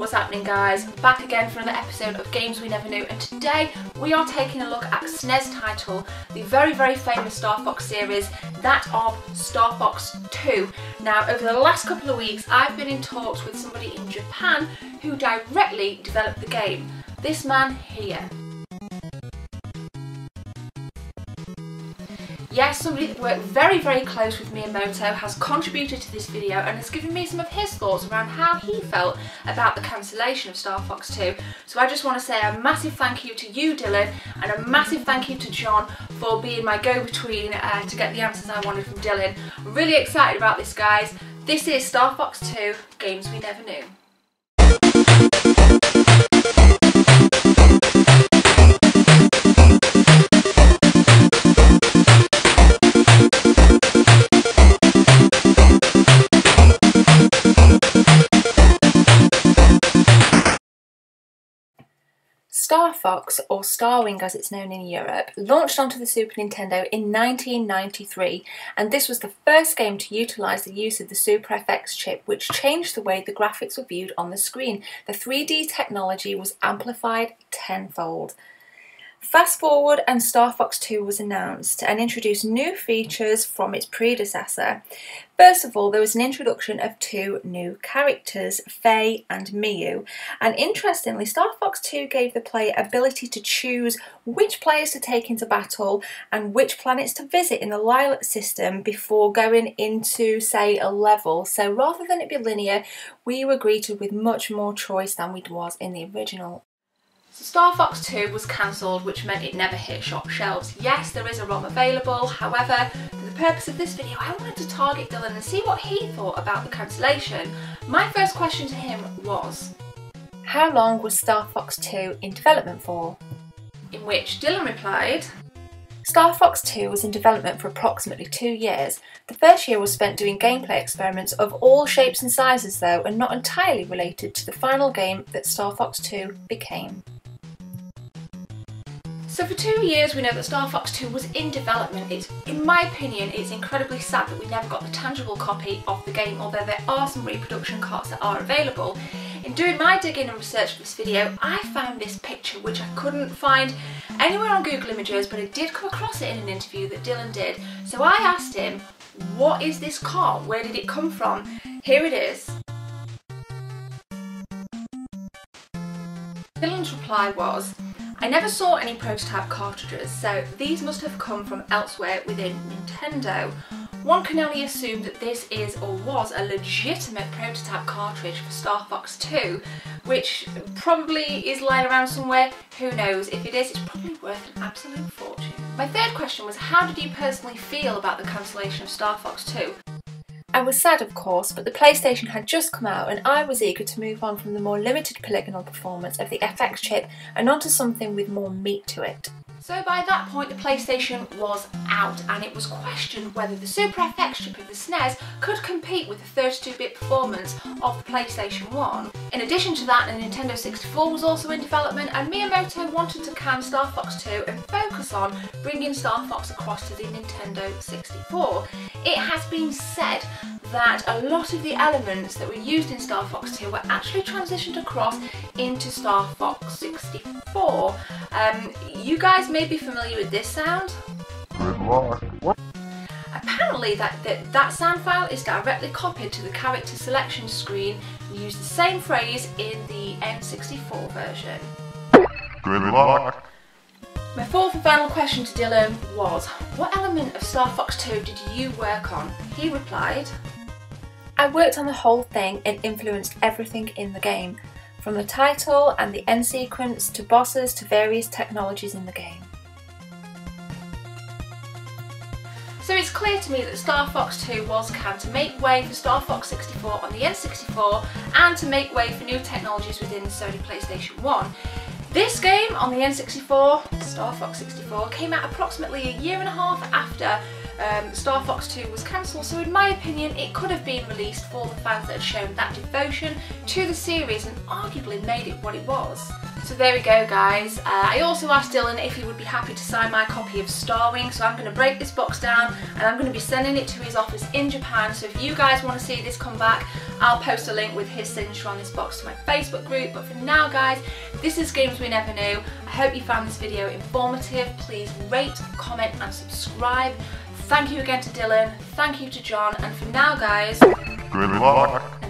What's happening, guys? Back again for another episode of Games We Never Knew, and today we are taking a look at SNES title, the very famous Starfox series, that of Starfox 2. Now, over the last couple of weeks I've been in talks with somebody in Japan who directly developed the game. This man here. Yes, somebody that worked very close with Miyamoto has contributed to this video and has given me some of his thoughts around how he felt about the cancellation of Starfox 2. So I just want to say a massive thank you to you, Dylan, and a massive thank you to John for being my go-between to get the answers I wanted from Dylan. I'm really excited about this, guys. This is Starfox 2, Games We Never Knew. Starfox, or Starwing as it's known in Europe, launched onto the Super Nintendo in 1993, and this was the first game to utilise the use of the Super FX chip, which changed the way the graphics were viewed on the screen. The 3D technology was amplified tenfold. Fast forward and Starfox 2 was announced and introduced new features from its predecessor. First of all, there was an introduction of two new characters, Faye and Miyu, and interestingly Starfox 2 gave the player ability to choose which players to take into battle and which planets to visit in the Lilac system before going into, say, a level. So rather than it be linear, we were greeted with much more choice than we was in the original. So Starfox 2 was cancelled, which meant it never hit shop shelves. Yes, there is a ROM available, however, for the purpose of this video I wanted to target Dylan and see what he thought about the cancellation. My first question to him was, how long was Starfox 2 in development for? In which Dylan replied, Starfox 2 was in development for approximately 2 years. The first year was spent doing gameplay experiments of all shapes and sizes though, and not entirely related to the final game that Starfox 2 became. So for 2 years we know that Starfox 2 was in development. In my opinion, it's incredibly sad that we never got the tangible copy of the game, although there are some reproduction carts that are available. In doing my digging and research for this video, I found this picture which I couldn't find anywhere on Google Images, but I did come across it in an interview that Dylan did. So I asked him, what is this cart? Where did it come from? Here it is. Dylan's reply was, I never saw any prototype cartridges, so these must have come from elsewhere within Nintendo. One can only assume that this is or was a legitimate prototype cartridge for Starfox 2, which probably is lying around somewhere. Who knows? If it is, it's probably worth an absolute fortune. My third question was, how did you personally feel about the cancellation of Starfox 2? I was sad, of course, but the PlayStation had just come out and I was eager to move on from the more limited polygonal performance of the FX chip and onto something with more meat to it. So by that point the PlayStation was out and it was questioned whether the Super FX chip of the SNES could compete with the 32-bit performance of the PlayStation 1. In addition to that, the Nintendo 64 was also in development and Miyamoto wanted to can Starfox 2 and focus on bringing Star Fox across to the Nintendo 64. It has been said that a lot of the elements that were used in Starfox 2 were actually transitioned across into Starfox 64. You guys may be familiar with this sound. Good luck. What? Apparently that sound file is directly copied to the character selection screen and used the same phrase in the N64 version. Good luck. My fourth and final question to Dylan was, what element of Starfox 2 did you work on? He replied, I worked on the whole thing and influenced everything in the game, from the title and the end sequence to bosses to various technologies in the game. So it's clear to me that Starfox 2 was canned to make way for Starfox 64 on the N64 and to make way for new technologies within the Sony PlayStation 1. This game on the N64, Starfox 64, came out approximately a year and a half after Starfox 2 was cancelled, so in my opinion it could have been released for the fans that had shown that devotion to the series and arguably made it what it was. So there we go, guys. I also asked Dylan if he would be happy to sign my copy of Starwing, so I'm going to break this box down and I'm going to be sending it to his office in Japan. So if you guys want to see this come back, I'll post a link with his signature on this box to my Facebook group. But for now, guys, this is Games We Never Knew. I hope you found this video informative. Please rate, comment and subscribe. Thank you again to Dylan, thank you to John, and for now, guys, Good luck.